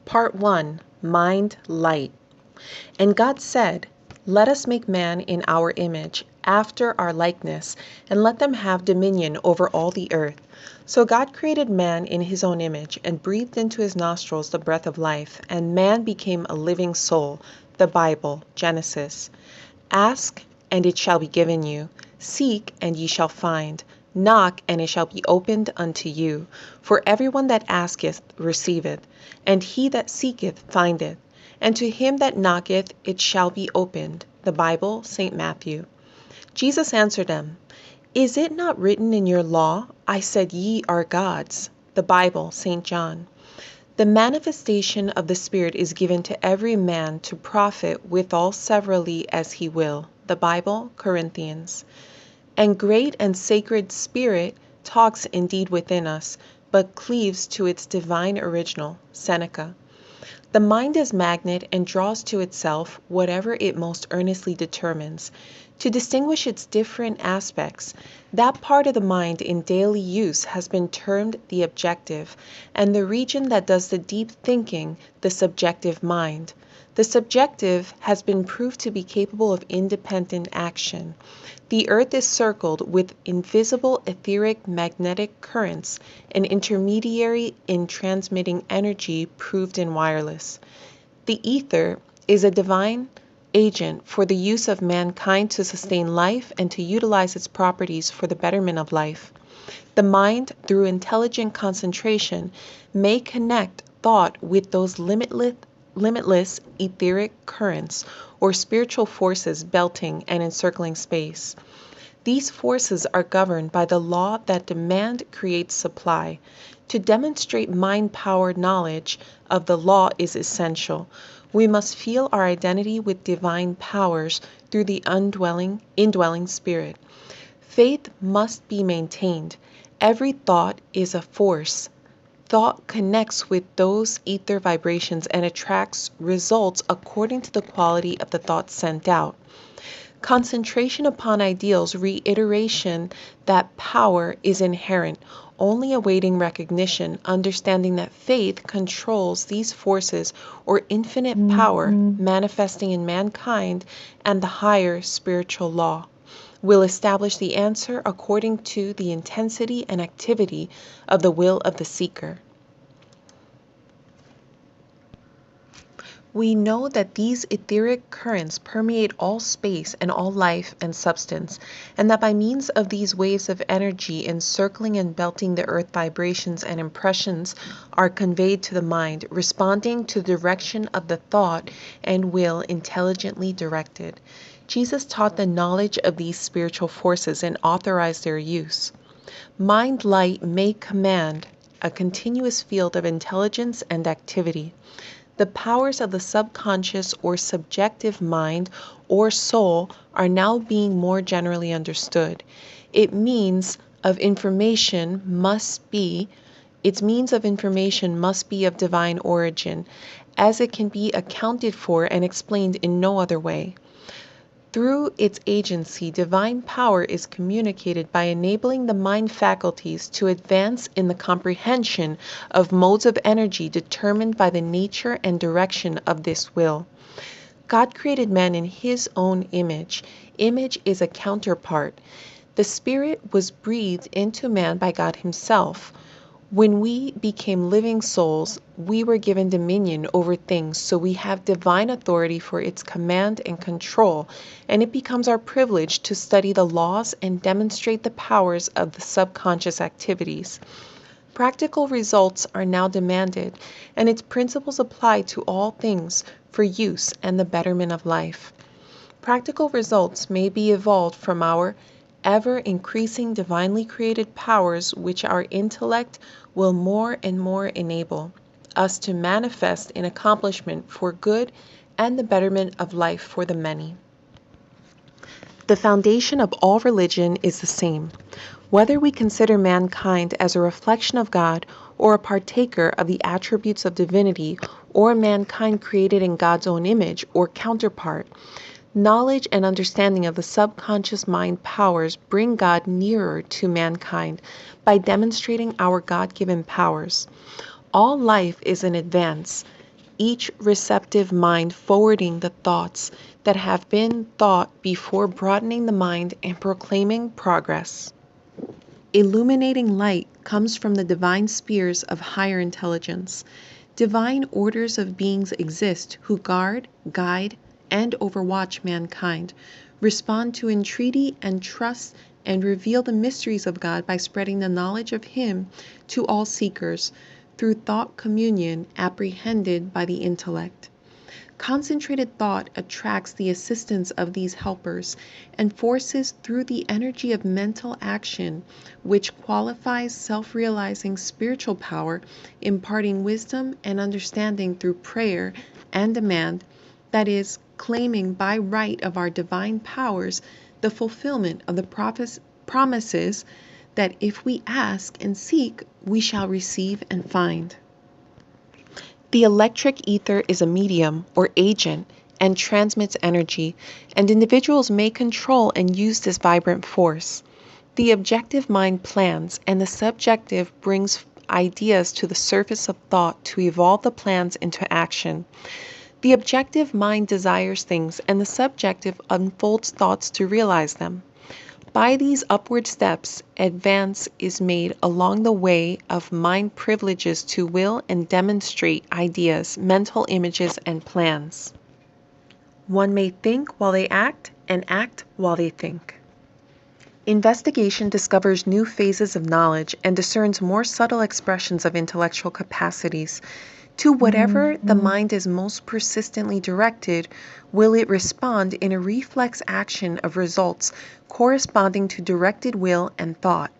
Part 1, Mind Light. And God said, "Let us make man in our image, after our likeness, and let them have dominion over all the earth." So God created man in his own image, and breathed into his nostrils the breath of life, and man became a living soul. The Bible, Genesis. Ask, and it shall be given you. Seek, and ye shall find. Knock, and it shall be opened unto you. For everyone that asketh receiveth, and he that seeketh findeth, and to him that knocketh it shall be opened. The Bible, St. Matthew. Jesus answered them, "Is it not written in your law, I said ye are gods?" The Bible, St. John. The manifestation of the Spirit is given to every man to profit withal severally as he will. The Bible, Corinthians. And great and sacred Spirit talks indeed within us, but cleaves to its divine original. Seneca. The mind is magnet and draws to itself whatever it most earnestly determines. To distinguish its different aspects, that part of the mind in daily use has been termed the objective, and the region that does the deep thinking, the subjective mind. The subjective has been proved to be capable of independent action. The earth is circled with invisible etheric magnetic currents, an intermediary in transmitting energy proved in wireless. The ether is a divine agent for the use of mankind to sustain life and to utilize its properties for the betterment of life. The mind, through intelligent concentration, may connect thought with those limitless etheric currents or spiritual forces belting and encircling space. These forces are governed by the law that demand creates supply. To demonstrate mind-powered knowledge of the law is essential. We must feel our identity with divine powers through the indwelling spirit. Faith must be maintained. Every thought is a force. Thought connects with those ether vibrations and attracts results according to the quality of the thoughts sent out. Concentration upon ideals, reiteration that power is inherent, only awaiting recognition, understanding that faith controls these forces or infinite power manifesting in mankind and the higher spiritual law, will establish the answer according to the intensity and activity of the will of the seeker. We know that these etheric currents permeate all space and all life and substance, and that by means of these waves of energy encircling and belting the earth, vibrations and impressions are conveyed to the mind, responding to the direction of the thought and will intelligently directed. Jesus taught the knowledge of these spiritual forces and authorized their use. Mind light may command a continuous field of intelligence and activity. The powers of the subconscious or subjective mind or soul are now being more generally understood. Its means of information must be of divine origin, as it can be accounted for and explained in no other way. Through its agency, divine power is communicated by enabling the mind faculties to advance in the comprehension of modes of energy determined by the nature and direction of this will. God created man in his own image. Image is a counterpart. The Spirit was breathed into man by God himself. When we became living souls, we were given dominion over things, so we have divine authority for its command and control, and it becomes our privilege to study the laws and demonstrate the powers of the subconscious activities. Practical results are now demanded, and its principles apply to all things for use and the betterment of life. Practical results may be evolved from our ever increasing divinely created powers, which our intellect will more and more enable us to manifest in accomplishment for good and the betterment of life for the many. The foundation of all religion is the same. Whether we consider mankind as a reflection of God or a partaker of the attributes of divinity, or mankind created in God's own image or counterpart, knowledge and understanding of the subconscious mind powers bring God nearer to mankind by demonstrating our God-given powers. All life is an advance. each receptive mind forwarding the thoughts that have been thought before, broadening the mind and proclaiming progress. Illuminating light comes from the divine spheres of higher intelligence. Divine orders of beings exist who guard, guide, and overwatch mankind, respond to entreaty and trust, and reveal the mysteries of God by spreading the knowledge of Him to all seekers through thought communion apprehended by the intellect. Concentrated thought attracts the assistance of these helpers and forces through the energy of mental action, which qualifies self-realizing spiritual power, imparting wisdom and understanding through prayer and demand, that is, claiming by right of our divine powers the fulfillment of the promises that if we ask and seek, we shall receive and find. The electric ether is a medium or agent and transmits energy, and individuals may control and use this vibrant force. The objective mind plans, and the subjective brings ideas to the surface of thought to evolve the plans into action. The objective mind desires things, and the subjective unfolds thoughts to realize them. By these upward steps, advance is made along the way of mind privileges to will and demonstrate ideas, mental images, and plans. One may think while they act, and act while they think. Investigation discovers new phases of knowledge and discerns more subtle expressions of intellectual capacities. To whatever the mind is most persistently directed, will it respond in a reflex action of results corresponding to directed will and thought.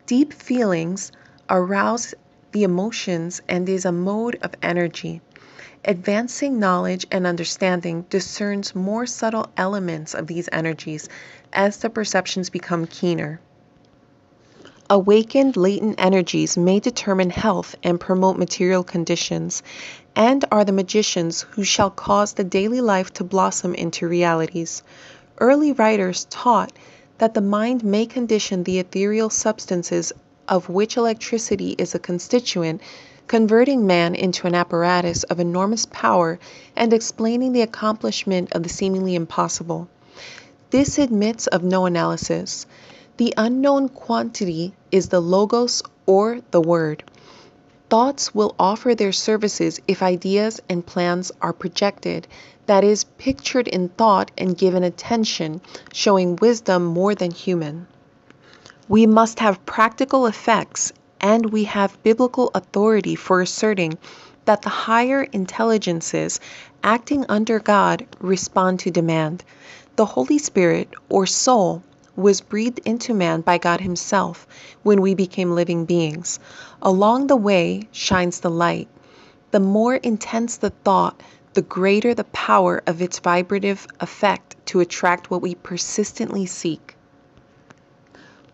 Deep feelings arouse the emotions and is a mode of energy. Advancing knowledge and understanding discerns more subtle elements of these energies as the perceptions become keener. Awakened latent energies may determine health and promote material conditions, and are the magicians who shall cause the daily life to blossom into realities. Early writers taught that the mind may condition the ethereal substances of which electricity is a constituent, converting man into an apparatus of enormous power and explaining the accomplishment of the seemingly impossible. This admits of no analysis. The unknown quantity is the logos or the word. Thoughts will offer their services if ideas and plans are projected, that is, pictured in thought and given attention, showing wisdom more than human. We must have practical effects, and we have biblical authority for asserting that the higher intelligences acting under God respond to demand. The Holy Spirit, or soul, was breathed into man by God Himself when we became living beings. Along the way shines the light. The more intense the thought, the greater the power of its vibrative effect to attract what we persistently seek.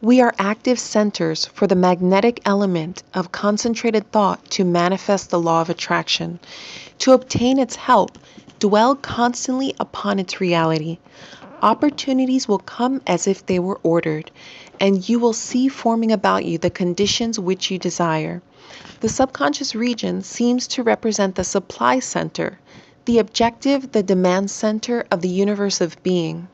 We are active centers for the magnetic element of concentrated thought to manifest the law of attraction. To obtain its help, dwell constantly upon its reality. Opportunities will come as if they were ordered, and you will see forming about you the conditions which you desire. The subconscious region seems to represent the supply center, the objective, the demand center of the universe of being.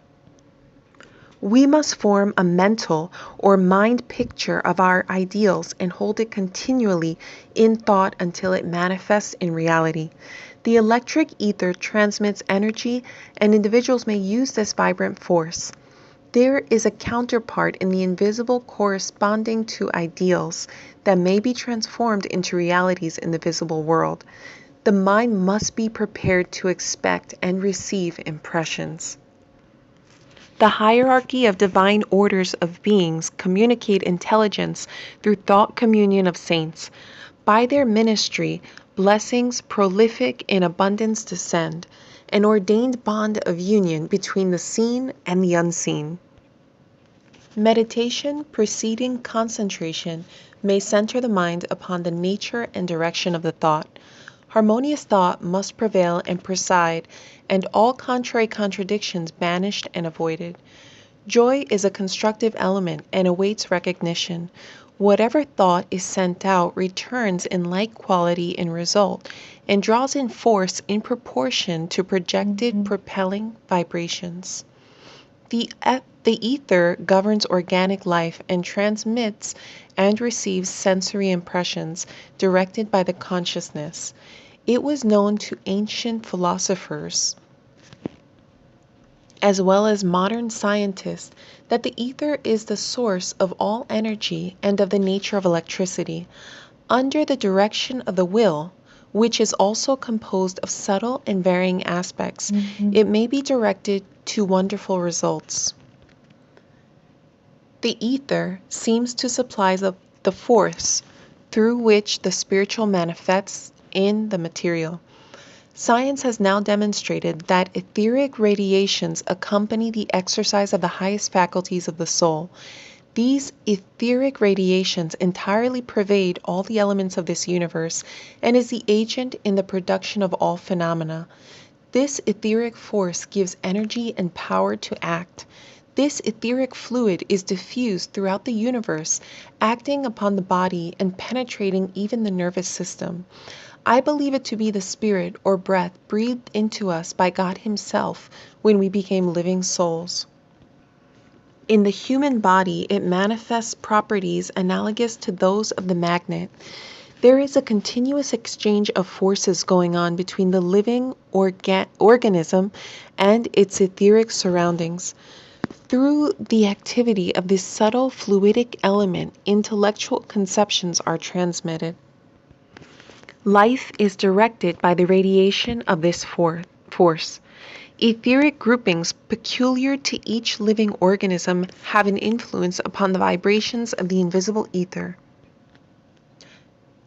We must form a mental or mind picture of our ideals and hold it continually in thought until it manifests in reality. The electric ether transmits energy, and individuals may use this vibrant force. There is a counterpart in the invisible corresponding to ideals that may be transformed into realities in the visible world. The mind must be prepared to expect and receive impressions. The hierarchy of divine orders of beings communicate intelligence through thought communion of saints. By their ministry, blessings prolific in abundance descend, an ordained bond of union between the seen and the unseen. Meditation preceding concentration may center the mind upon the nature and direction of the thought. Harmonious thought must prevail and preside, and all contrary contradictions banished and avoided. Joy is a constructive element and awaits recognition. Whatever thought is sent out returns in like quality and result, and draws in force in proportion to projected propelling vibrations. The ether governs organic life and transmits and receives sensory impressions directed by the consciousness. It was known to ancient philosophers as well as modern scientists that the ether is the source of all energy and of the nature of electricity. Under the direction of the will, which is also composed of subtle and varying aspects, it may be directed to wonderful results. The ether seems to supply the force through which the spiritual manifests in the material. Science has now demonstrated that etheric radiations accompany the exercise of the highest faculties of the soul. These etheric radiations entirely pervade all the elements of this universe and is the agent in the production of all phenomena. This etheric force gives energy and power to act. This etheric fluid is diffused throughout the universe, acting upon the body and penetrating even the nervous system. I believe it to be the spirit or breath breathed into us by God Himself when we became living souls. In the human body, it manifests properties analogous to those of the magnet. There is a continuous exchange of forces going on between the living organism and its etheric surroundings. Through the activity of this subtle fluidic element, intellectual conceptions are transmitted. Life is directed by the radiation of this force. Etheric groupings peculiar to each living organism have an influence upon the vibrations of the invisible ether,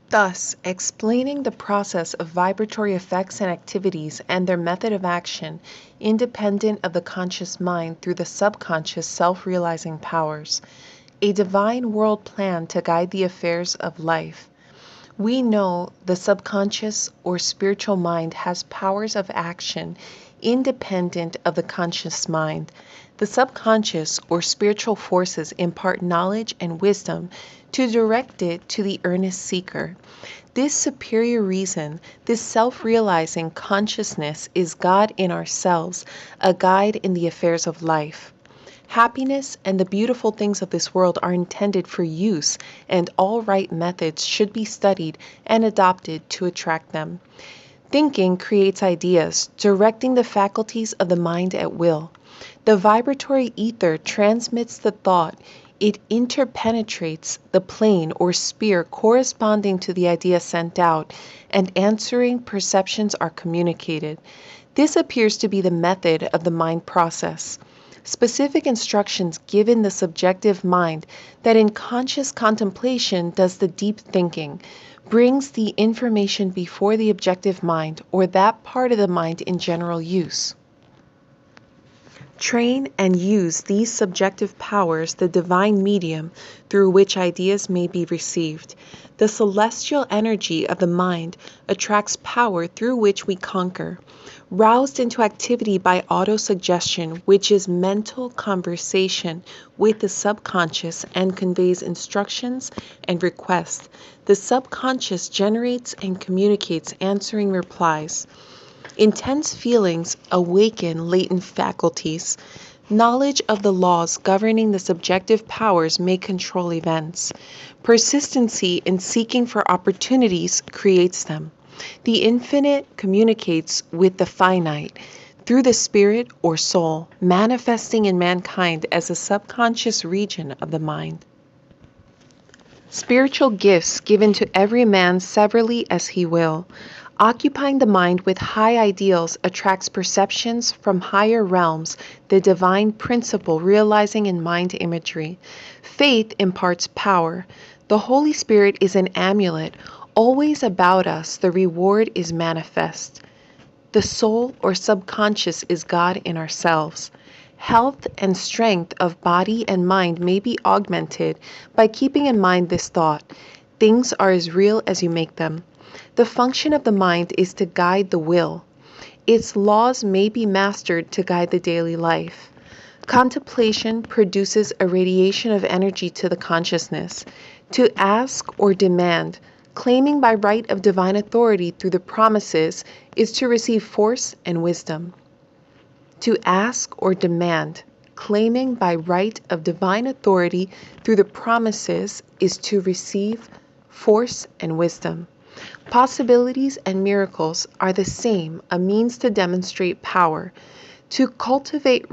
thus explaining the process of vibratory effects and activities and their method of action, independent of the conscious mind through the subconscious self-realizing powers. A divine world plan to guide the affairs of life. We know the subconscious or spiritual mind has powers of action independent of the conscious mind. The subconscious or spiritual forces impart knowledge and wisdom to direct it to the earnest seeker. This superior reason, this self-realizing consciousness is God in ourselves, a guide in the affairs of life. Happiness and the beautiful things of this world are intended for use, and all right methods should be studied and adopted to attract them. Thinking creates ideas, directing the faculties of the mind at will. The vibratory ether transmits the thought. It interpenetrates the plane or sphere corresponding to the idea sent out, and answering perceptions are communicated. This appears to be the method of the mind process. Specific instructions given the subjective mind that in conscious contemplation does the deep thinking, brings the information before the objective mind or that part of the mind in general use. Train and use these subjective powers, the divine medium through which ideas may be received. The celestial energy of the mind attracts power through which we conquer. Roused into activity by autosuggestion, which is mental conversation with the subconscious and conveys instructions and requests. The subconscious generates and communicates answering replies. Intense feelings awaken latent faculties. Knowledge of the laws governing the subjective powers may control events. Persistency in seeking for opportunities creates them. The infinite communicates with the finite through the spirit or soul, manifesting in mankind as a subconscious region of the mind. Spiritual gifts given to every man severally as he will. Occupying the mind with high ideals attracts perceptions from higher realms, the divine principle realizing in mind imagery. Faith imparts power. The Holy Spirit is an amulet. Always about us, the reward is manifest. The soul or subconscious is God in ourselves. Health and strength of body and mind may be augmented by keeping in mind this thought: things are as real as you make them. The function of the mind is to guide the will. Its laws may be mastered to guide the daily life. Contemplation produces a radiation of energy to the consciousness. To ask or demand, claiming by right of divine authority through the promises, is to receive force and wisdom. To ask or demand, claiming by right of divine authority through the promises, is to receive force and wisdom. Possibilities and miracles are the same, a means to demonstrate power. To cultivate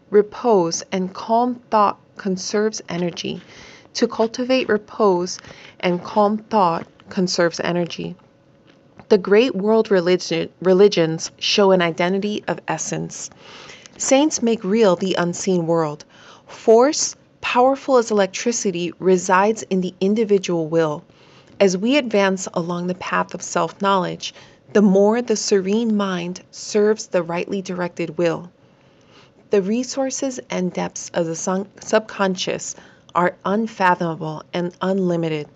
repose and calm thought conserves energy. To cultivate repose and calm thought conserves energy. The great world religions show an identity of essence. Saints make real the unseen world. Force, powerful as electricity, resides in the individual will. As we advance along the path of self-knowledge, the more the serene mind serves the rightly directed will. The resources and depths of the subconscious are unfathomable and unlimited.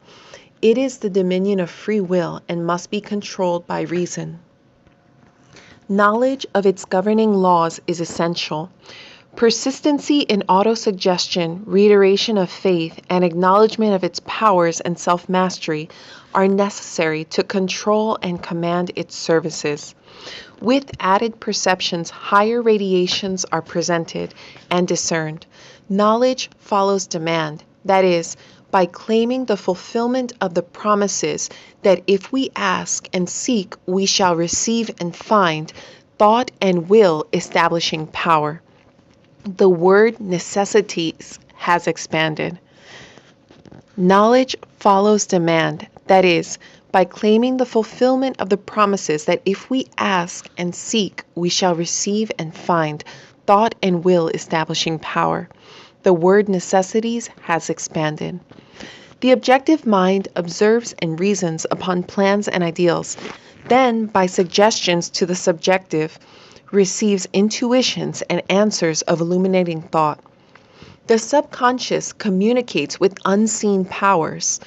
It is the dominion of free will and must be controlled by reason. Knowledge of its governing laws is essential. Persistency in autosuggestion, reiteration of faith, and acknowledgement of its powers and self-mastery are necessary to control and command its services. With added perceptions, higher radiations are presented and discerned. Knowledge follows demand, that is, by claiming the fulfillment of the promises that if we ask and seek, we shall receive and find, thought and will establishing power. The word necessities has expanded. Knowledge follows demand, that is, by claiming the fulfillment of the promises that if we ask and seek, we shall receive and find, thought and will establishing power. The word necessities has expanded. The objective mind observes and reasons upon plans and ideals, then, by suggestions to the subjective, receives intuitions and answers of illuminating thought. The subconscious communicates with unseen powers.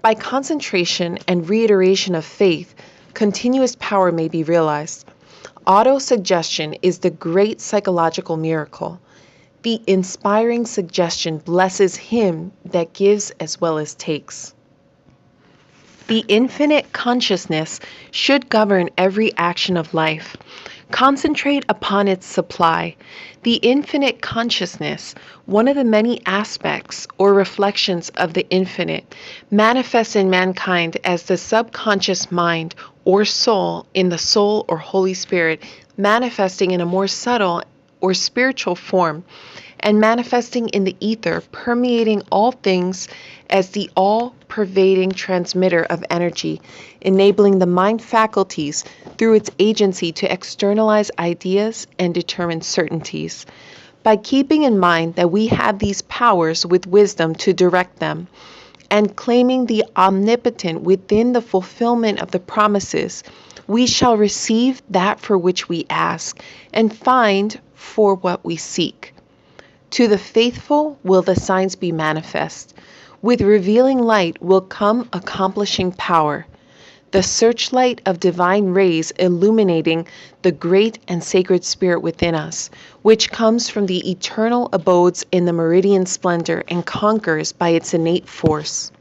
By concentration and reiteration of faith, continuous power may be realized. Autosuggestion is the great psychological miracle. The inspiring suggestion blesses him that gives as well as takes. The infinite consciousness should govern every action of life. Concentrate upon its supply. The infinite consciousness, one of the many aspects or reflections of the infinite, manifests in mankind as the subconscious mind or soul in the soul or Holy Spirit, manifesting in a more subtle or spiritual form, and manifesting in the ether, permeating all things as the all-pervading transmitter of energy, enabling the mind faculties through its agency to externalize ideas and determine certainties. By keeping in mind that we have these powers with wisdom to direct them, and claiming the omnipotent within the fulfillment of the promises, we shall receive that for which we ask, and find for what we seek. To the faithful will the signs be manifest. With revealing light will come accomplishing power, the searchlight of divine rays illuminating the great and sacred spirit within us, which comes from the eternal abodes in the meridian splendor and conquers by its innate force.